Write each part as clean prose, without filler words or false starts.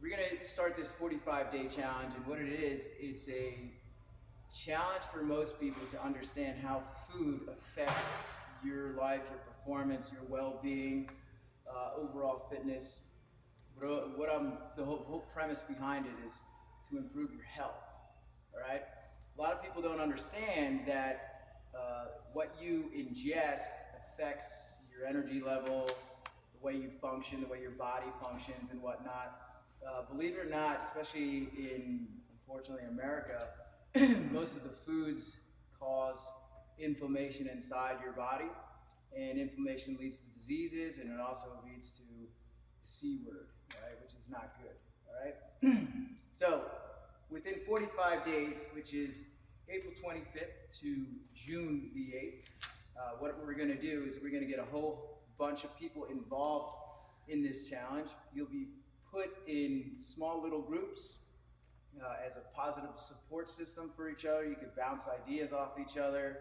We're gonna start this 45-day challenge, and what it is, it's a challenge for most people to understand how food affects your life, your performance, your well-being, overall fitness. The whole premise behind it is to improve your health. All right. A lot of people don't understand that what you ingest affects your energy level, the way you function, the way your body functions, and whatnot. Believe it or not, especially in, unfortunately, America, most of the foods cause inflammation inside your body, and inflammation leads to diseases, and it also leads to the C word, right, which is not good. All right. So within 45 days, which is April 25th to June the 8th, what we're going to do is we're going to get a whole bunch of people involved in this challenge. You'll be put in small little groups as a positive support system for each other. You could bounce ideas off each other.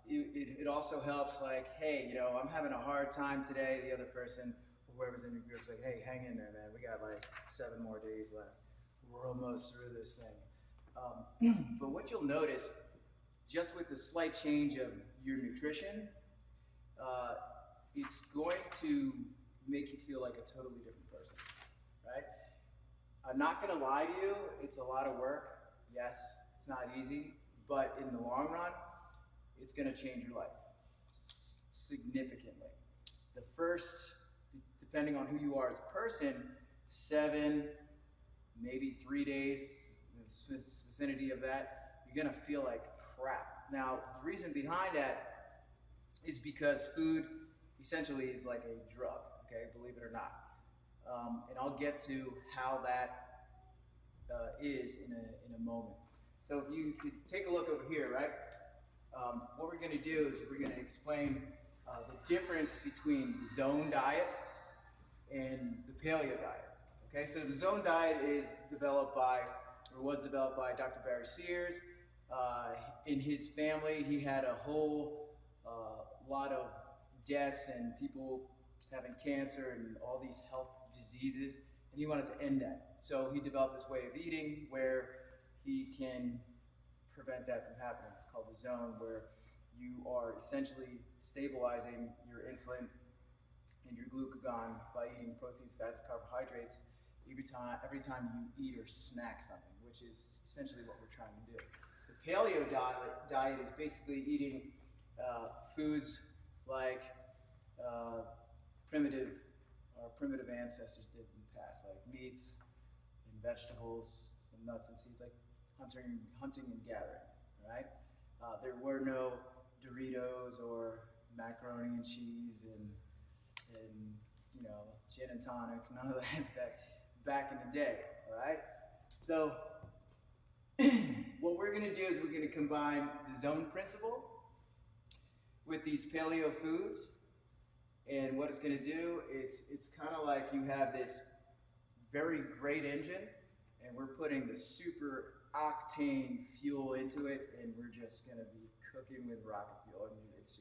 It also helps, like, hey, I'm having a hard time today. The other person, whoever's in your group, is like, hey, hang in there, man. We got like 7 more days left. We're almost through this thing. But what you'll notice, just with the slight change of your nutrition, it's going to make you feel like a totally different person, right? I'm not gonna lie to you, it's a lot of work. Yes, it's not easy, but in the long run, it's gonna change your life significantly. The first, depending on who you are as a person, 7, maybe 3 days, in the vicinity of that, you're gonna feel like crap. Now, the reason behind that is because food essentially is like a drug, okay, believe it or not. And I'll get to how that is in a moment. So if you could take a look over here, right? What we're gonna do is we're gonna explain the difference between the zone diet and the paleo diet. Okay, so the zone diet is developed by, or was developed by Dr. Barry Sears. In his family, he had a whole lot of deaths and people having cancer and all these health diseases, and he wanted to end that. So he developed this way of eating where he can prevent that from happening. It's called the zone, where you are essentially stabilizing your insulin and your glucagon by eating proteins, fats, carbohydrates every time you eat or snack something, which is essentially what we're trying to do. The paleo diet is basically eating foods like primitive ancestors did in the past, like meats and vegetables, some nuts and seeds, like hunting and gathering, right? There were no Doritos or macaroni and cheese and gin and tonic, none of that back in the day, all right? So what we're gonna do is we're gonna combine the zone principle with these paleo foods. And what it's going to do, it's kind of like you have this very great engine, and we're putting the super octane fuel into it, and we're just going to be cooking with rocket fuel. And it's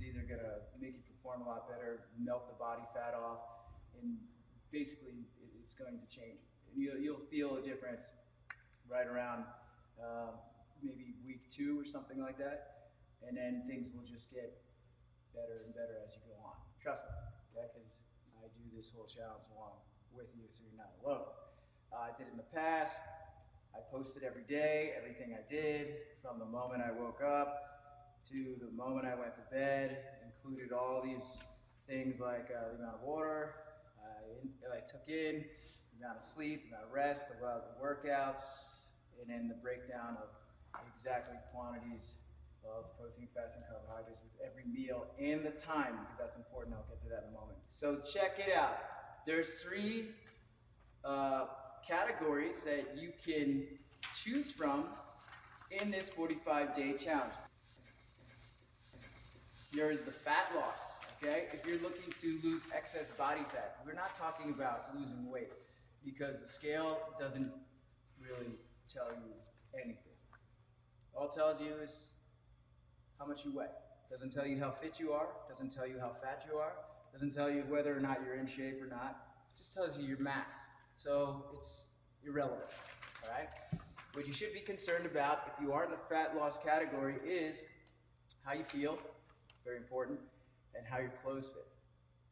either going to make you perform a lot better, melt the body fat off, and basically it's going to change it. And you'll feel a difference right around maybe week 2 or something like that, and then things will just get better and better as you go on. Trust me, okay? Because I do this whole challenge along with you, so you're not alone. I did it in the past. I posted every day, everything I did, from the moment I woke up to the moment I went to bed, included all these things like the amount of water I took in, the amount of sleep, the amount of rest, the amount of workouts, and then the breakdown of exactly quantities of protein, fats, and carbohydrates with every meal and the time, because that's important. I'll get to that in a moment. So check it out. There's 3 categories that you can choose from in this 45-day challenge. There's the fat loss, okay? If you're looking to lose excess body fat, we're not talking about losing weight, because the scale doesn't really tell you anything. All it tells you is how much you weigh. Doesn't tell you how fit you are, doesn't tell you how fat you are, doesn't tell you whether or not you're in shape or not. just tells you your mass. So it's irrelevant, all right? What you should be concerned about if you are in the fat loss category is how you feel, very important, and how your clothes fit,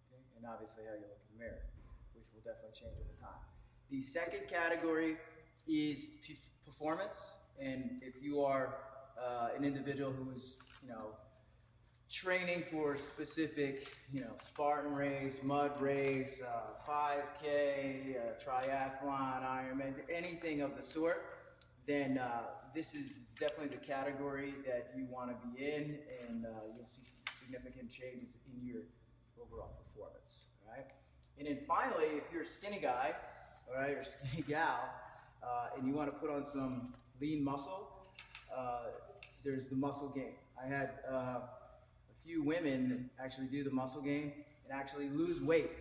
okay? And obviously how you look in the mirror, which will definitely change over time. The second category is performance, and if you are an individual who's, training for a specific, Spartan race, mud race, 5K, triathlon, Ironman, anything of the sort, then this is definitely the category that you want to be in, and you'll see significant changes in your overall performance, all right? And then finally, if you're a skinny guy, all right, or skinny gal, and you want to put on some lean muscle, there's the muscle gain. I had a few women actually do the muscle gain and actually lose weight,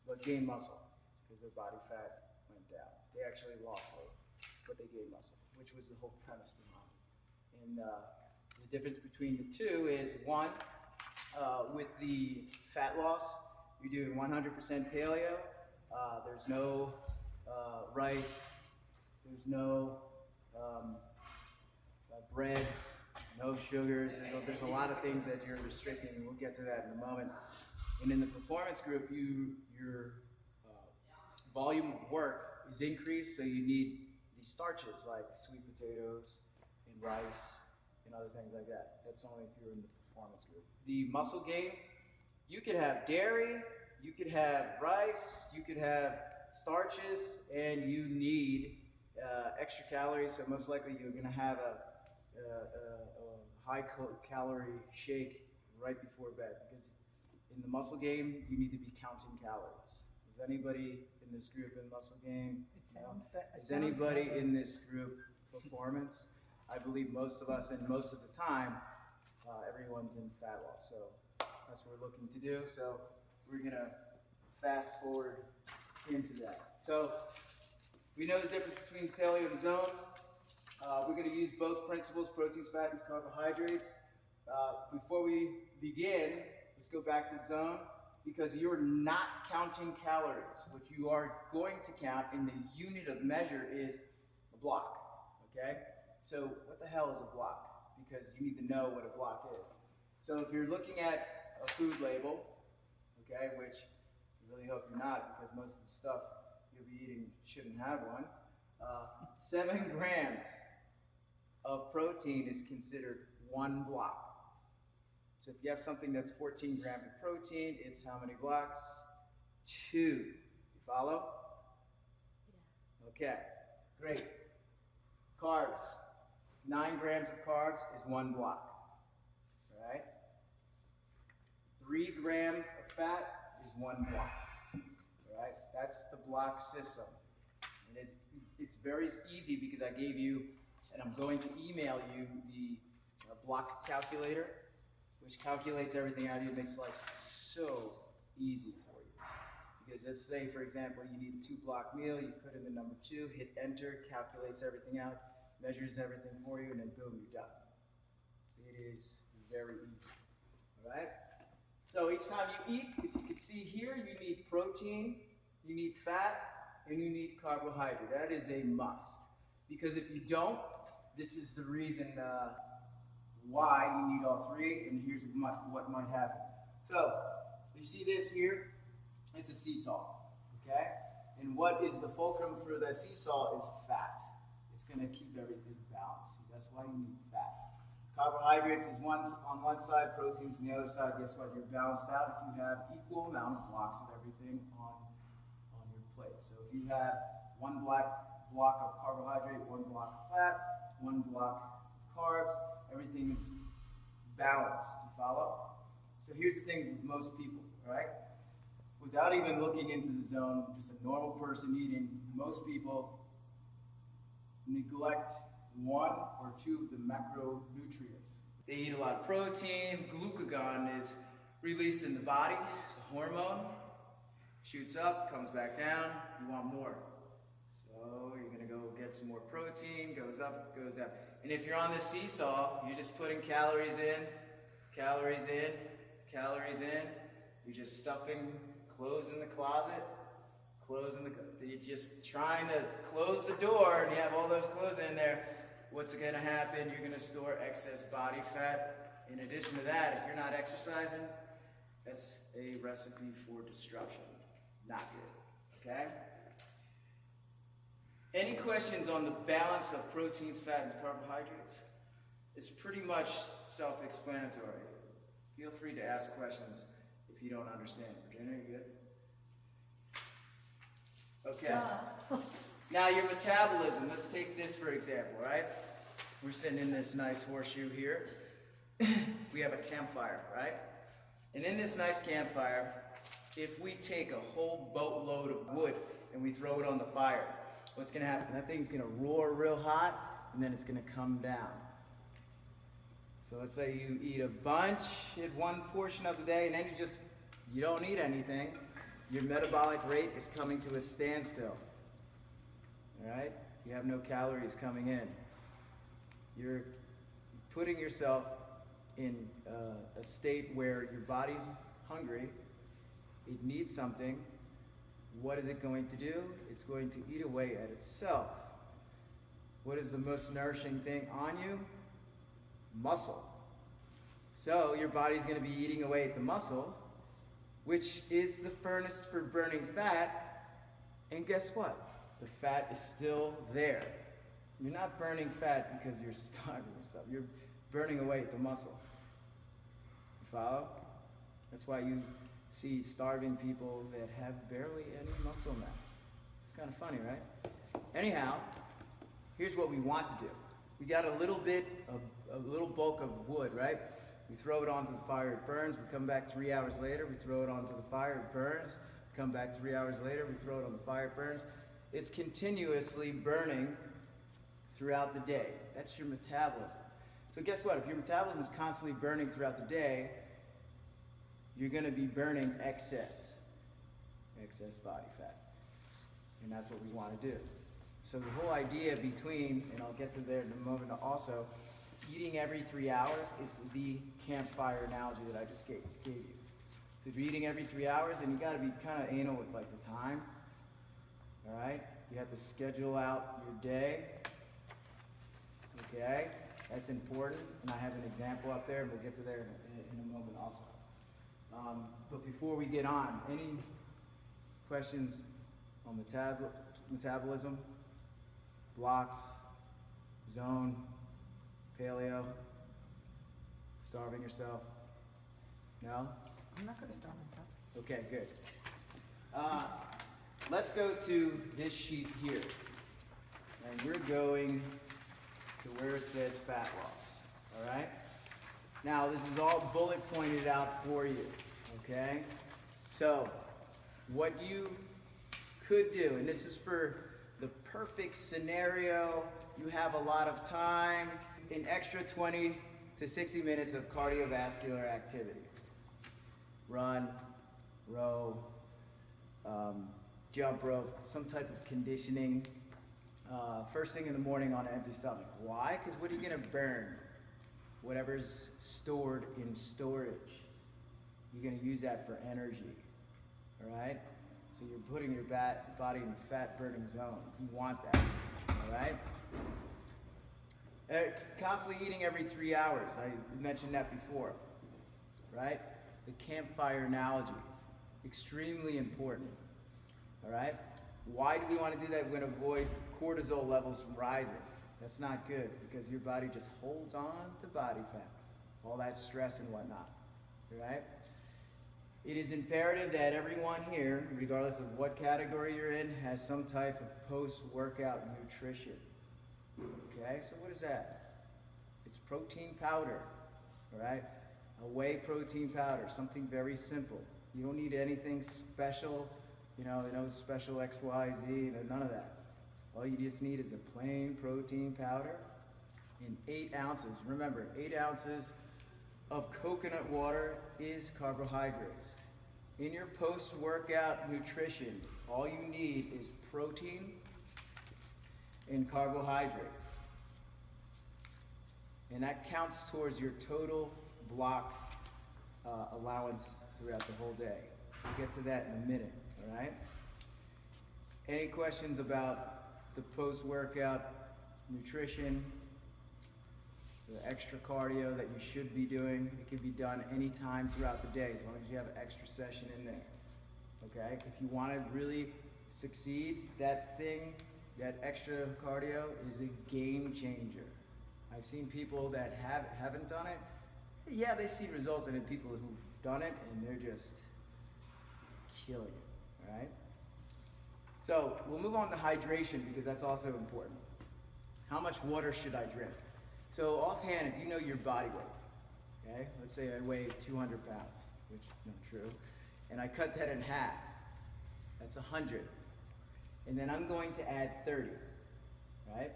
but gain muscle because their body fat went down. They actually lost weight, but they gained muscle, which was the whole premise behind it. And the difference between the two is one, with the fat loss, you're doing 100% paleo. There's no rice, there's no breads, no sugars. There's a lot of things that you're restricting, and we'll get to that in a moment. And in the performance group, your volume of work is increased, so you need these starches like sweet potatoes and rice and other things like that. That's only if you're in the performance group. The muscle gain, you could have dairy, you could have rice, you could have starches, and you need extra calories, so most likely you're going to have a high calorie shake right before bed, because in the muscle game you need to be counting calories. Is anybody in this group in muscle game? Is anybody in this group performance? I believe most of us, and most of the time everyone's in fat loss, so that's what we're looking to do. So we're going to fast forward into that. So we know the difference between paleo and zone. We're going to use both principles, proteins, fat, and carbohydrates. Before we begin, let's go back to zone, because you're not counting calories. What you are going to count in the unit of measure is a block, okay? So what the hell is a block? Because you need to know what a block is. So if you're looking at a food label, okay, which I really hope you're not, because most of the stuff you'll be eating shouldn't have one, 7 grams of protein is considered 1 block. So if you have something that's 14 grams of protein, it's how many blocks? 2. You follow? Yeah. Okay, great. Carbs. 9 grams of carbs is 1 block. All right? 3 grams of fat is 1 block. All right? That's the block system. And it's very easy because I gave you, and I'm going to email you the block calculator, which calculates everything out. It makes life so easy for you. Because let's say, for example, you need a 2-block meal, you put in the number 2, hit enter, calculates everything out, measures everything for you, and then boom, you're done. It is very easy. All right? So each time you eat, if you can see here, you need protein, you need fat, and you need carbohydrate. That is a must. Because if you don't, this is the reason why you need all 3, and here's what might happen. So, you see this here? It's a seesaw, okay? And what is the fulcrum for that seesaw is fat. It's going to keep everything balanced. So that's why you need fat. Carbohydrates is on one side, proteins on the other side. Guess what? You're balanced out if you have equal amount of blocks of everything on your plate. So if you have 1 block of carbohydrate, 1 block of fat, 1 block of carbs, everything is balanced. You follow? So here's the thing with most people, right? Without even looking into the zone, just a normal person eating, most people neglect 1 or 2 of the macronutrients. They eat a lot of protein. Glucagon is released in the body. It's a hormone. Shoots up, comes back down. You want more. So you're going to go get some more protein, goes up, goes down. And if you're on this seesaw, you're just putting calories in, calories in, calories in. You're just stuffing closing the closet, you're just trying to close the door and you have all those clothes in there. What's going to happen? You're going to store excess body fat. In addition to that, if you're not exercising, that's a recipe for destruction. Not good, okay? Any questions on the balance of proteins, fat, and carbohydrates? It's pretty much self-explanatory. Feel free to ask questions if you don't understand. Virginia, you good? Okay. Now your metabolism, let's take this for example, right? We're sitting in this nice horseshoe here. We have a campfire, right? And in this nice campfire, if we take a whole boatload of wood and we throw it on the fire, what's going to happen? That thing's going to roar real hot, and then it's going to come down. So let's say you eat a bunch at one portion of the day, and then you don't eat anything. Your metabolic rate is coming to a standstill. All right? You have no calories coming in. You're putting yourself in a state where your body's hungry. It needs something. What is it going to do? It's going to eat away at itself. What is the most nourishing thing on you? Muscle. So your body's going to be eating away at the muscle, which is the furnace for burning fat. And guess what? The fat is still there. You're not burning fat because you're starving yourself. You're burning away at the muscle. You follow? That's why you see starving people that have barely any muscle mass. It's kind of funny, right? Anyhow, here's what we want to do. We got a little bulk of wood, right? We throw it onto the fire, it burns. We come back 3 hours later, we throw it onto the fire, it burns. We come back 3 hours later, we throw it on the fire, it burns. It's continuously burning throughout the day. That's your metabolism. So guess what? If your metabolism is constantly burning throughout the day, you're going to be burning excess body fat. And that's what we want to do. So the whole idea between, and I'll get to there in a moment also, eating every 3 hours is the campfire analogy that I just gave you. So if you're eating every 3 hours, then you got to be kind of anal with like the time. All right? You have to schedule out your day. Okay? That's important. And I have an example up there, and we'll get to there in a moment also. But before we get on, any questions on metabolism, blocks, zone, paleo, starving yourself? No? I'm not going to starve myself. Okay, good. Let's go to this sheet here. And we're going to where it says fat loss. All right? Now, this is all bullet pointed out for you. Okay? So, what you could do, and this is for the perfect scenario, you have a lot of time, an extra 20 to 60 minutes of cardiovascular activity. Run, row, jump rope, some type of conditioning, first thing in the morning on an empty stomach. Why? Because what are you going to burn? Whatever's stored in storage. You're going to use that for energy. All right? So you're putting your body in a fat burning zone. You want that. All right? Constantly eating every 3 hours. I mentioned that before. Right? The campfire analogy. Extremely important. All right? Why do we want to do that? We're going to avoid cortisol levels from rising. That's not good because your body just holds on to body fat. All that stress and whatnot. All right? It is imperative that everyone here, regardless of what category you're in, has some type of post-workout nutrition. Okay, so what is that? It's protein powder, all right? A whey protein powder, something very simple. You don't need anything special, no special X, Y, Z, none of that. All you just need is a plain protein powder in 8 ounces. Remember, 8 ounces of coconut water is carbohydrates. In your post-workout nutrition, all you need is protein and carbohydrates. And that counts towards your total block allowance throughout the whole day. We'll get to that in a minute, all right? Any questions about the post-workout nutrition, the extra cardio that you should be doing? It can be done anytime throughout the day as long as you have an extra session in there, okay? If you want to really succeed, that extra cardio is a game changer. I've seen people that haven't done it. Yeah, they see results, and then people who've done it, and they're just killing it, all right? So we'll move on to hydration because that's also important. How much water should I drink? So offhand, if you know your body weight, okay? Let's say I weigh 200 pounds, which is not true, and I cut that in half. That's 100. And then I'm going to add 30, right?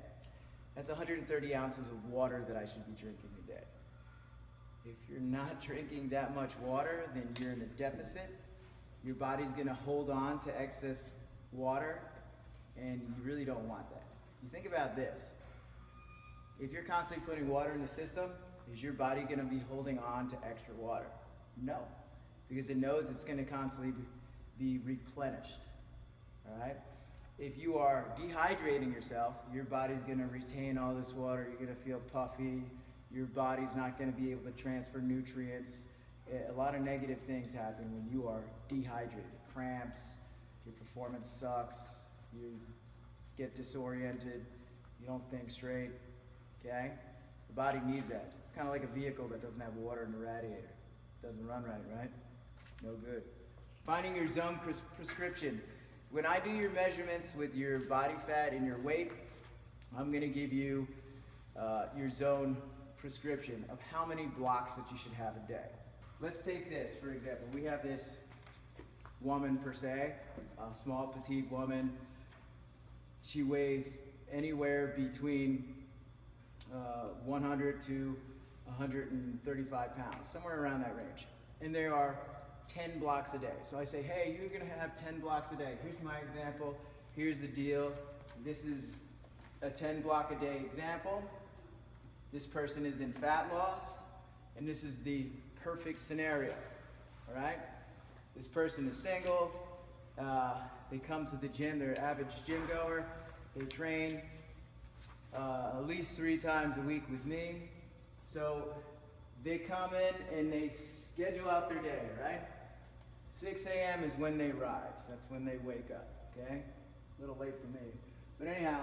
That's 130 ounces of water that I should be drinking a day. If you're not drinking that much water, then you're in a deficit. Your body's gonna hold on to excess water, and you really don't want that. You think about this. If you're constantly putting water in the system, is your body gonna be holding on to extra water? No, because it knows it's gonna constantly be replenished, all right? If you are dehydrating yourself, your body's gonna retain all this water, you're gonna feel puffy, your body's not gonna be able to transfer nutrients. A lot of negative things happen when you are dehydrated. Cramps, your performance sucks, you get disoriented, you don't think straight, okay? The body needs that. It's kind of like a vehicle that doesn't have water in the radiator. It doesn't run right? No good. Finding your zone prescription. When I do your measurements with your body fat and your weight, I'm gonna give you your zone prescription of how many blocks that you should have a day. Let's take this, for example. We have this woman per se, a small petite woman. She weighs anywhere between 100 to 135 pounds, somewhere around that range. And there are 10 blocks a day. So I say, hey, you're gonna have 10 blocks a day. Here's my example, here's the deal. This is a 10 block a day example. This person is in fat loss, and this is the perfect scenario, all right? This person is single, they come to the gym, they're an average gym goer, they train at least 3 times a week with me. So they come in and they schedule out their day, right? 6 a.m. is when they rise, that's when they wake up, okay? A little late for me, but anyhow,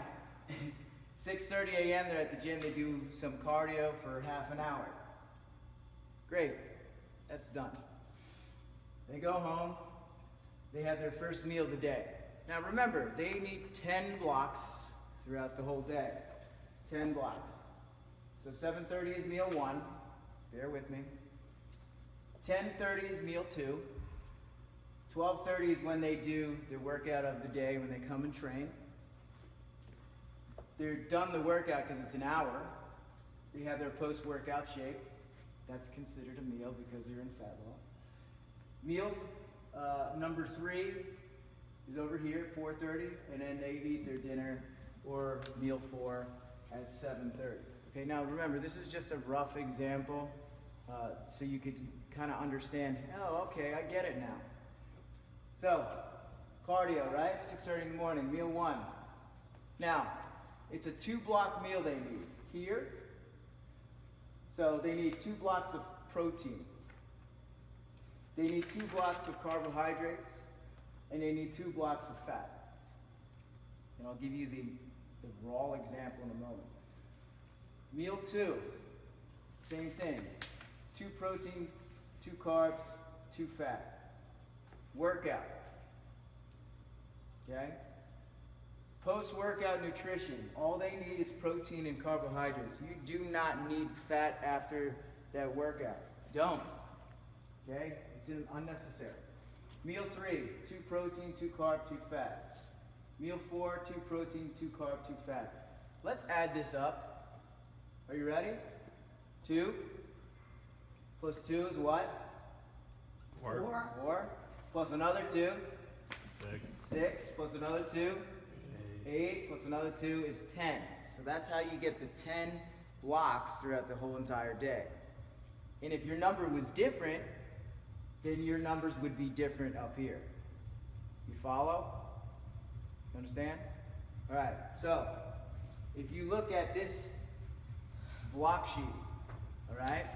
6:30 a.m. they're at the gym, they do some cardio for half an hour. Great, that's done. They go home, they have their first meal of the day. Now remember, they need 10 blocks throughout the whole day. 10 blocks. So 7:30 is meal 1, bear with me. 10:30 is meal 2. 12:30 is when they do their workout of the day, when they come and train. They're done the workout because it's an hour. They have their post-workout shake. That's considered a meal because they're in fat loss. Meal number 3 is over here at 4:30, and then they eat their dinner or meal 4 at 7:30. Okay, now remember, this is just a rough example, so you could kind of understand, oh, okay, I get it now. So, cardio, right? 6:30 in the morning, meal 1. Now, it's a 2-block meal they need. Here, so they need 2 blocks of protein. They need 2 blocks of carbohydrates, and they need 2 blocks of fat. And I'll give you the raw example in a moment. Meal 2, same thing. 2 protein, 2 carbs, 2 fat. Workout. Okay? Post-workout nutrition, all they need is protein and carbohydrates. You do not need fat after that workout. Don't. Okay? It's unnecessary. Meal 3, 2 protein, 2 carb, 2 fat. Meal 4, 2 protein, 2 carb, 2 fat. Let's add this up. Are you ready? 2 plus 2 is what? 4. 4 plus another 2. 6. 6 plus another 2. 8 plus another 2 is 10. So that's how you get the 10 blocks throughout the whole entire day. And if your number was different then your numbers would be different up here. You follow? You understand? All right, so if you look at this block sheet, all right,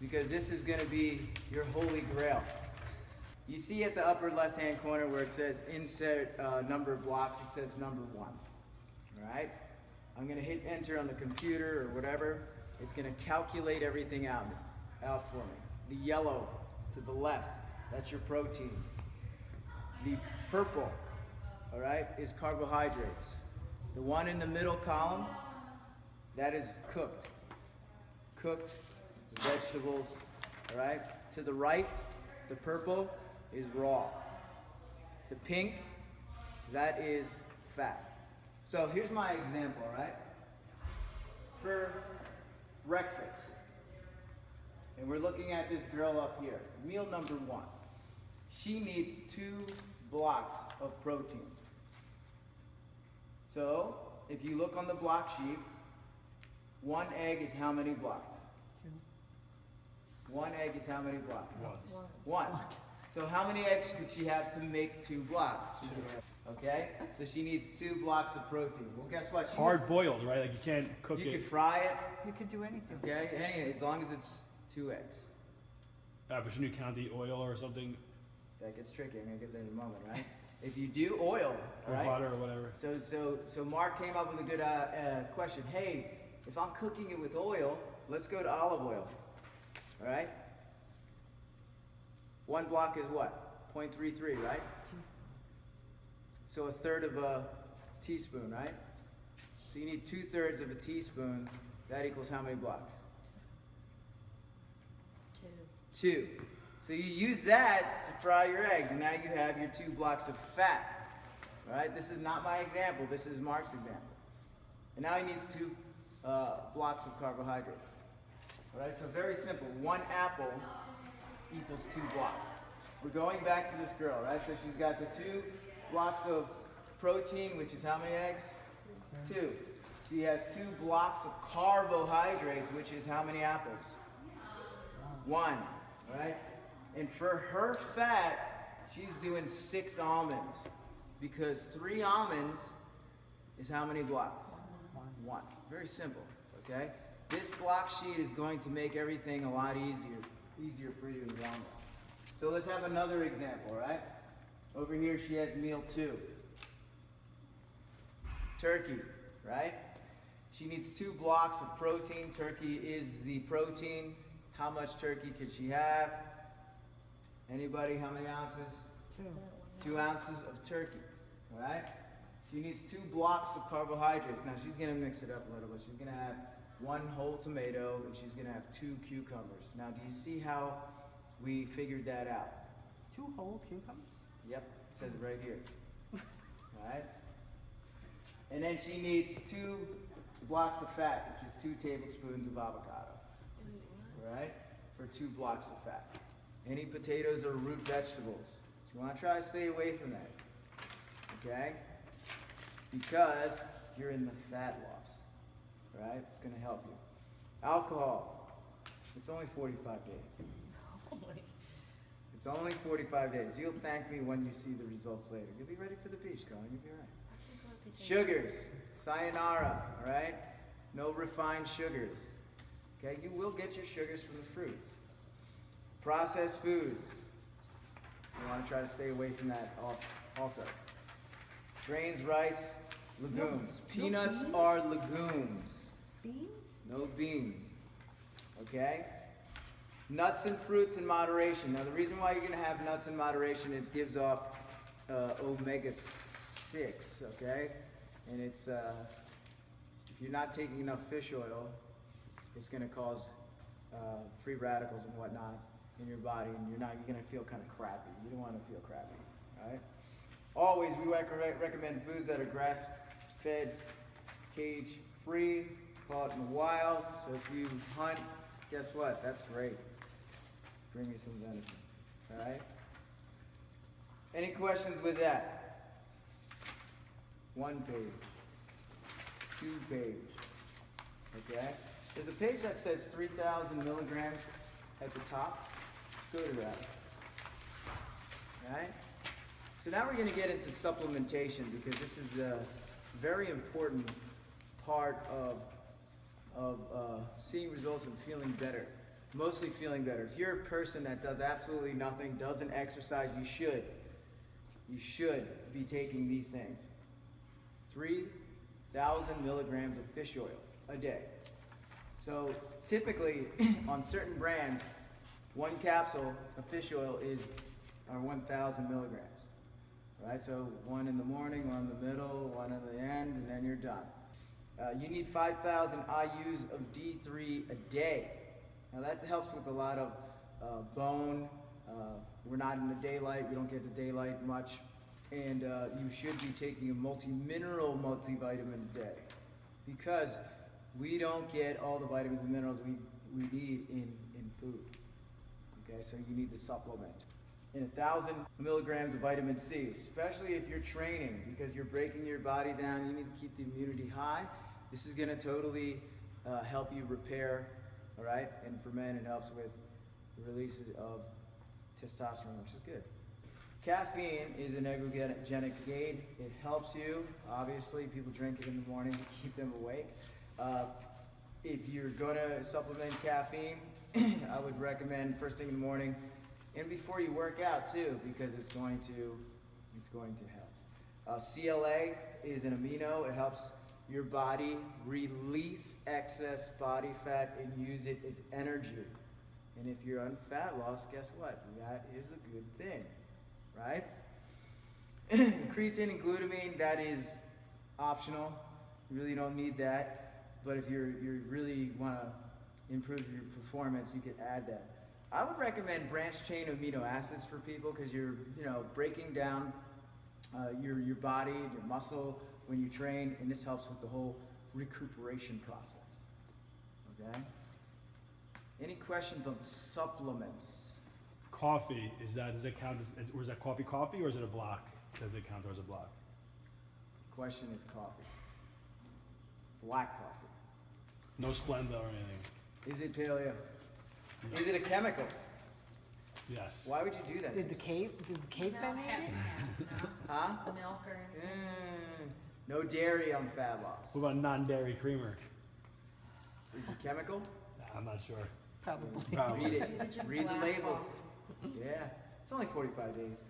because this is going to be your holy grail. You see at the upper left-hand corner where it says insert number of blocks, it says number 1. All right? I'm going to hit enter on the computer or whatever. It's going to calculate everything out for me. The yellow to the left, that's your protein. The purple, all right, is carbohydrates. The one in the middle column, that is cooked. Cooked vegetables, all right? To the right, the purple is raw. The pink, that is fat. So here's my example, all right? For breakfast, and we're looking at this girl up here, meal number 1. She needs 2 blocks of protein. So if you look on the block sheet, 1 egg is how many blocks? 1 egg is how many blocks? 1. So how many eggs could she have to make 2 blocks? Okay? So she needs 2 blocks of protein. Well, guess what? Hard boiled, right? Like you can't cook it. You could fry it. You could do anything. Okay? Anyway, as long as it's 2 eggs. But you need to count the oil or something, That gets tricky. I'm gonna get there in a moment, right? If you do oil, or right? butter or whatever. So Mark came up with a good question. Hey, if I'm cooking it with oil, let's go to olive oil. All right? 1 block is what? 0.33, right? So 1/3 of a teaspoon, right? So you need 2/3 of a teaspoon. That equals how many blocks? 2. So you use that to fry your eggs, and now you have your 2 blocks of fat. All right? This is not my example. This is Mark's example. And now he needs 2 blocks of carbohydrates. All right? So very simple. 1 apple equals 2 blocks. We're going back to this girl, right? So she's got the 2 blocks of protein, which is how many eggs? 2. She has 2 blocks of carbohydrates, which is how many apples? 1. All right? And for her fat, she's doing 6 almonds, because 3 almonds is how many blocks? 1. Very simple, okay? This block sheet is going to make everything a lot easier for you in the long run. So let's have another example, right? Over here she has meal 2. Turkey, right? She needs 2 blocks of protein. Turkey is the protein. How much turkey could she have? Anybody? How many ounces? 2 ounces of turkey, all right? She needs 2 blocks of carbohydrates. Now she's gonna mix it up a little bit. She's gonna have 1 whole tomato, and she's gonna have 2 cucumbers. Now do you see how we figured that out? 2 whole cucumbers? Yep, it says it right here. All right? And then she needs 2 blocks of fat, which is 2 tablespoons of avocado. All right? For 2 blocks of fat. Any potatoes or root vegetables. You want to try to stay away from that. Okay? Because you're in the fat loss. Right? It's going to help you. Alcohol. It's only 45 days. It's only 45 days. You'll thank me when you see the results later. You'll be ready for the beach, Colin. You'll be all right. Sugars. Sayonara. All right? No refined sugars. Okay? You will get your sugars from the fruits. Processed foods. You want to try to stay away from that also. Grains, rice, legumes. Peanuts are legumes. Beans? No beans. Okay? Nuts and fruits in moderation. Now the reason why you're going to have nuts in moderation, it gives off omega-6, okay? And it's, if you're not taking enough fish oil, it's going to cause free radicals and whatnot in your body, and you're going to feel kind of crappy. You don't want to feel crappy, right? Always, we recommend foods that are grass-fed, cage-free, caught in the wild. So if you hunt, guess what? That's great. Bring me some venison, all right? Any questions with that? 1 page, 2 page, okay? There's a page that says 3,000 milligrams at the top. Go to that. right? So now we're going to get into supplementation because this is a very important part of seeing results and feeling better. Mostly feeling better. If you're a person that does absolutely nothing, doesn't exercise, you should be taking these things. 3,000 milligrams of fish oil a day. So typically on certain brands, one capsule of fish oil are 1,000 milligrams. Right? So one in the morning, one in the middle, one in the end, and then you're done. You need 5,000 IUs of D3 a day. Now that helps with a lot of bone. We're not in the daylight. We don't get the daylight much. And you should be taking a multi-mineral multivitamin a day because we don't get all the vitamins and minerals we need in food. Okay, so you need to supplement. And 1,000 milligrams of vitamin C, especially if you're training because you're breaking your body down, you need to keep the immunity high. This is going to totally help you repair, all right? And for men, it helps with the release of testosterone, which is good. Caffeine is an ergogenic aid. It helps you. Obviously, people drink it in the morning to keep them awake. If you're going to supplement caffeine, I would recommend first thing in the morning and before you work out too, because it's going to help. CLA is an amino. It helps your body release excess body fat and use it as energy. And if you're on fat loss, guess what? That is a good thing, right? Creatine and glutamine, that is optional. You really don't need that. But if you really want to improve your performance, you could add that. I would recommend branched chain amino acids for people because you're breaking down your body, your muscle when you train, and this helps with the whole recuperation process. Okay? Any questions on supplements? Coffee, does it count as, or is that coffee or is it a block? Does it count as a block? The question is coffee. Black coffee. No Splenda or anything? Is it paleo? No. Is it a chemical? Yes. Why would you do that? Did the cavemen eat it? Huh? The milk or No dairy on fat loss. What about non-dairy creamer? Is it chemical? I'm not sure. Probably. Read it. Read the labels. Yeah. It's only 45 days.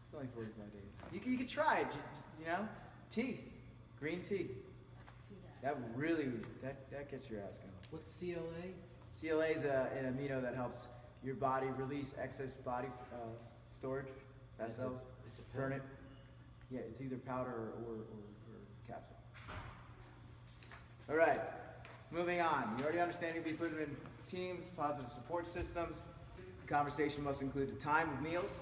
It's only 45 days. You could try it, Tea. Green tea. That really, that gets your ass going. What's CLA? CLA is an amino that helps your body release excess body storage, fat cells, It's a pill. burn it. Yeah, it's either powder or capsule. All right, moving on. You already understand you'll be putting in teams, positive support systems. The conversation must include the time of meals,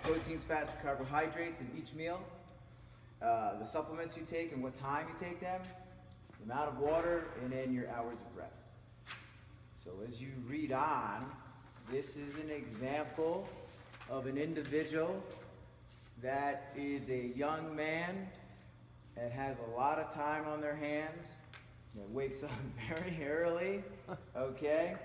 proteins, fats, and carbohydrates in each meal, the supplements you take and what time you take them, the amount of water, and then your hours of rest. So as you read on, this is an example of an individual that is a young man that has a lot of time on their hands, that wakes up very early, okay?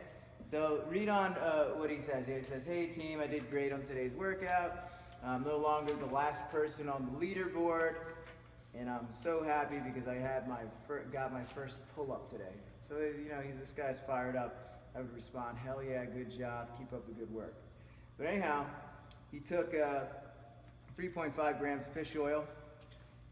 So read on what he says. He says, "Hey team, I did great on today's workout. I'm no longer the last person on the leaderboard, and I'm so happy because I had got my first pull-up today." So this guy's fired up. I would respond, "Hell yeah, good job, keep up the good work." But anyhow, he took 3.5 grams of fish oil,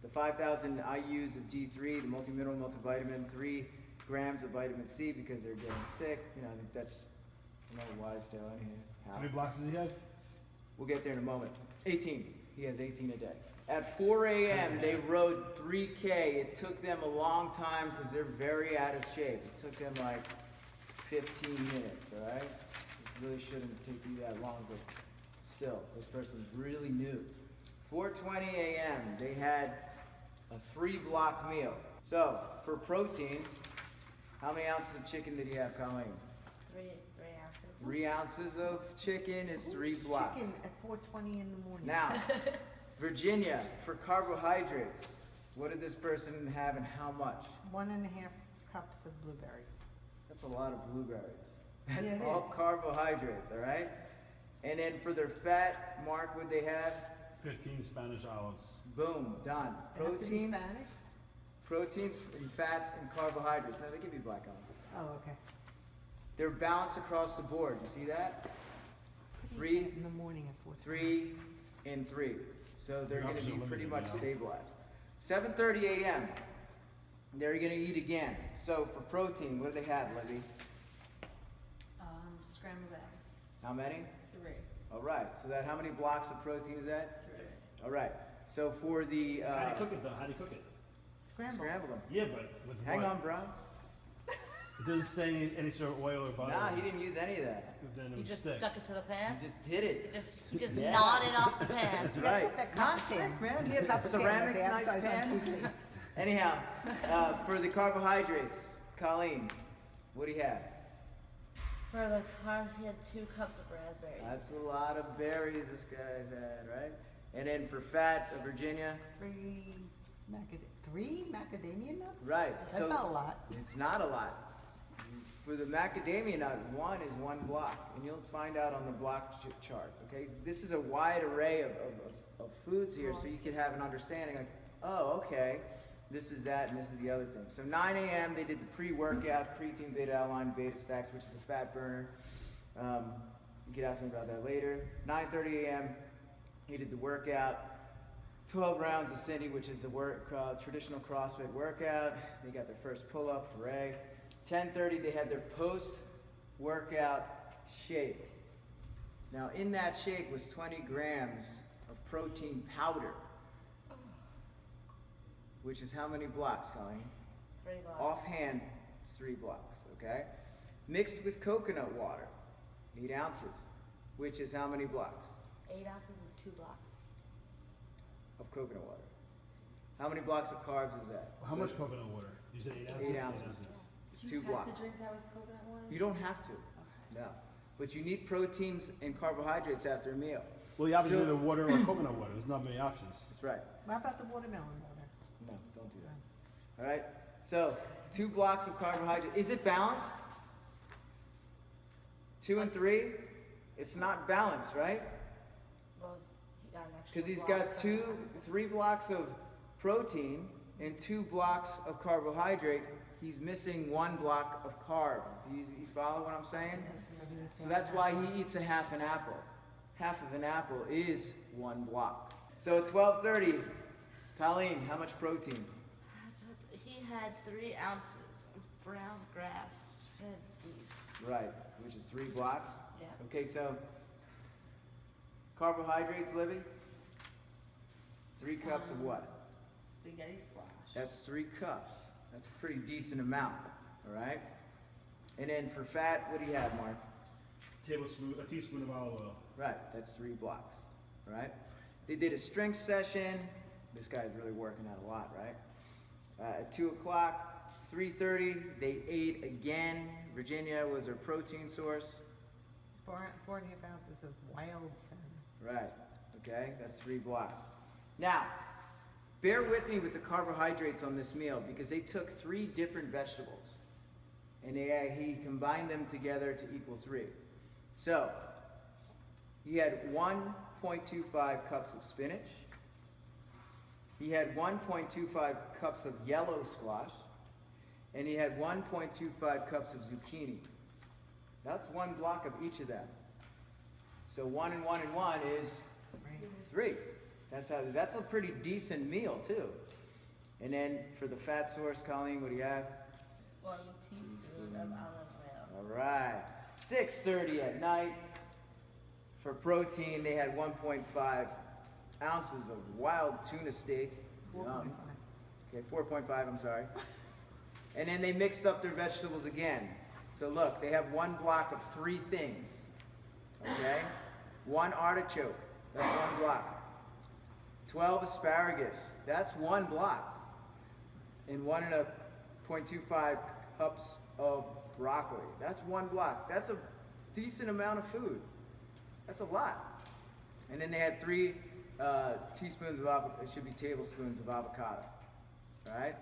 the 5,000 IUs of D3, the multi-mineral multivitamin, 3 grams of vitamin C because they're getting sick. I think that's another wise tale in here. How many blocks does he have? We'll get there in a moment. 18. He has 18 a day. At 4 a.m., they rode 3K. It took them a long time because they're very out of shape. It took them like 15 minutes, all right? It really shouldn't take you that long, but still, this person's really new. 4:20 a.m., they had a 3-block meal. So, for protein, how many ounces of chicken did he have, Colleen? 3 ounces. 3 ounces of chicken is 3 blocks. Chicken at 4:20 in the morning. Now, Virginia, for carbohydrates, what did this person have and how much? 1.5 cups of blueberries. That's a lot of blueberries. That's Yeah, it all is. carbohydrates, all right? And then for their fat, Mark, would they have? 15 Spanish olives. Boom, done. They have to be Proteins, Spanish? proteins and fats and carbohydrates. Now they give you black olives. Oh, okay. They're balanced across the board. You see that? Three, In the morning at 4:30. 3, and 3. So they're Your going to options be are pretty limited, much yeah. stabilized. 7:30 a.m. They're going to eat again. So for protein, what do they have, Libby? Scrambled eggs, How many? 3. All right. So that how many blocks of protein is that? 3. All right. So for the How do you cook it though? How do you cook it? Scrambled. scramble them. Yeah, but with Hang what? on, bro. It doesn't say any sort of oil or butter. Nah, he didn't use any of that. Then it You would just stick. stuck it to the pan? He just did it. He just Yeah. nodded off the pan. That's You gotta right. put that copper Non-stick, pan. man. He has a Copper pan that ceramic they nice advertise on pan. TV. Anyhow, for the carbohydrates, Colleen, what do you have? For the carbs, he had 2 cups of raspberries. That's a lot of berries this guy's had, right? And then for fat, Virginia, 3 macadamia nuts? right. That's not a lot. It's not a lot. For the macadamia nut, 1 is 1 block, and you'll find out on the block chart, okay? This is a wide array of foods here, so you can have an understanding like, oh, okay, this is that, and this is the other thing. So 9 a.m., they did the pre-workout, creatine, beta-alanine, beta-stacks, which is a fat burner. You could ask me about that later. 9:30 a.m., he did the workout. 12 rounds of Cindy, which is the traditional CrossFit workout. They got their first pull-up, hooray. 10:30, they had their post-workout shake. Now, in that shake was 20 grams of protein powder, which is how many blocks, Colleen? 3 blocks. Offhand, it's 3 blocks, okay? Mixed with coconut water, 8 ounces, which is how many blocks 8 ounces is 2 blocks. of coconut water? How many blocks of carbs is that? How much coconut water? You said 8 ounces? 8 ounces. It's 2 blocks. drink that with coconut water? You don't have to, no. But you need proteins and carbohydrates after a meal. Well, you obviously So- either water or coconut water. There's not many options. That's right. What about the watermelon water? No, don't do that. All right? So, 2 blocks of carbohydrate. Is it balanced? 2 and 3? It's not balanced, right? Well, he got an extra Because he's block. got 3 blocks of protein and 2 blocks of carbohydrate. He's missing 1 block of carb. Do you follow what I'm saying? So that's why he eats a half an apple. Half of an apple is 1 block. So at 12:30, Colleen, how much protein? He had 3 ounces of brown grass-fed beef. Right, which is 3 blocks. Yeah. Okay, so carbohydrates, Libby? 3 cups of what? Spaghetti squash. That's 3 cups. That's a pretty decent amount, all right? And then for fat, what do you have, Mark? A teaspoon of olive oil. Right, that's 3 blocks, all right? They did a strength session. This guy's really working out a lot, right? At 2 o'clock, 3:30, they ate again. Virginia was their protein source. 4.5 ounces of wild salmon. Right, okay, that's 3 blocks. Now, bear with me with the carbohydrates on this meal because they took 3 different vegetables and he combined them together to equal 3. So, he had 1.25 cups of spinach. He had 1.25 cups of yellow squash. And he had 1.25 cups of zucchini. That's 1 block of each of them. So 1 and 1 and 1 is 3. That's a pretty decent meal too. And then for the fat source, Colleen, what do you have? 1 teaspoon of olive oil. All right. 6:30 at night. For protein, they had 1.5 ounces of wild tuna steak. 4.5. Okay, 4.5, I'm sorry. And then they mixed up their vegetables again. So look, they have 1 block of 3 things. Okay? 1 artichoke, that's 1 block. 12 asparagus, that's 1 block. And 1.25 cups of broccoli, that's 1 block. That's a decent amount of food. That's a lot. And then they had 3 teaspoons of it should be tablespoons of avocado. All right?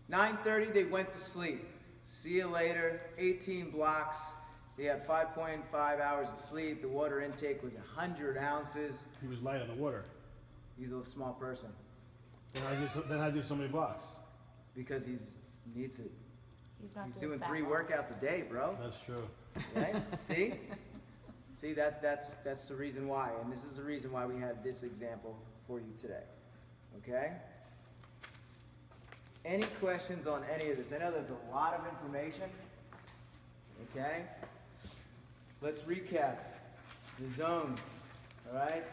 9:30, they went to sleep. See you later. 18 blocks. He had 5.5 hours of sleep. The water intake was 100 ounces. He was light on the water. He's a small person Then how's he so many blocks? because he needs it. not He's doing doing fat 3 loss. workouts a day, bro. That's true. Right? See? See, that's the reason why. And this is the reason why we have this example for you today. Okay? Any questions on any of this? I know there's a lot of information. Okay? Let's recap. The zone. Alright?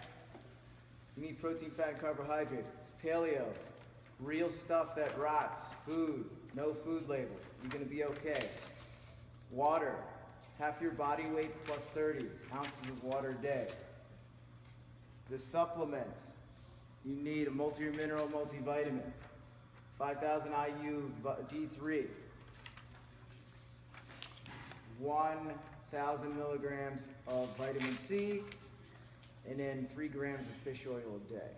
You need protein, fat, and carbohydrate. Paleo. Real stuff that rots. Food. No food label. You're going to be okay. Water. Half your body weight plus 30 ounces of water a day. The supplements. You need a multi-mineral, multivitamin. 5,000 IU D3. 1,000 milligrams of vitamin C. And then 3 grams of fish oil a day.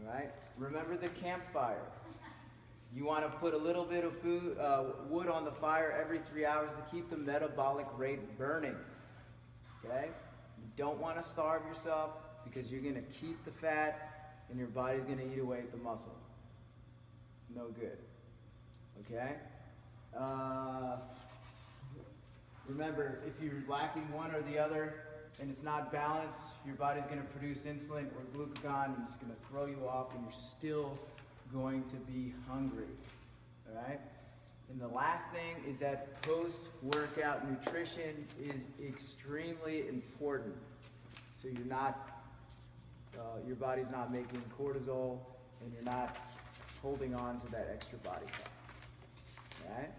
Alright? Remember the campfire. You want to put a little bit of wood on the fire every 3 hours to keep the metabolic rate burning. Okay? You don't want to starve yourself because you're going to keep the fat and your body's going to eat away at the muscle. No good. Okay? Remember, if you're lacking one or the other and it's not balanced, your body's going to produce insulin or glucagon and it's going to throw you off and you're still going to be hungry. Alright? And the last thing is that post-workout nutrition is extremely important. So you're not, your body's not making cortisol and you're not holding on to that extra body fat. Alright?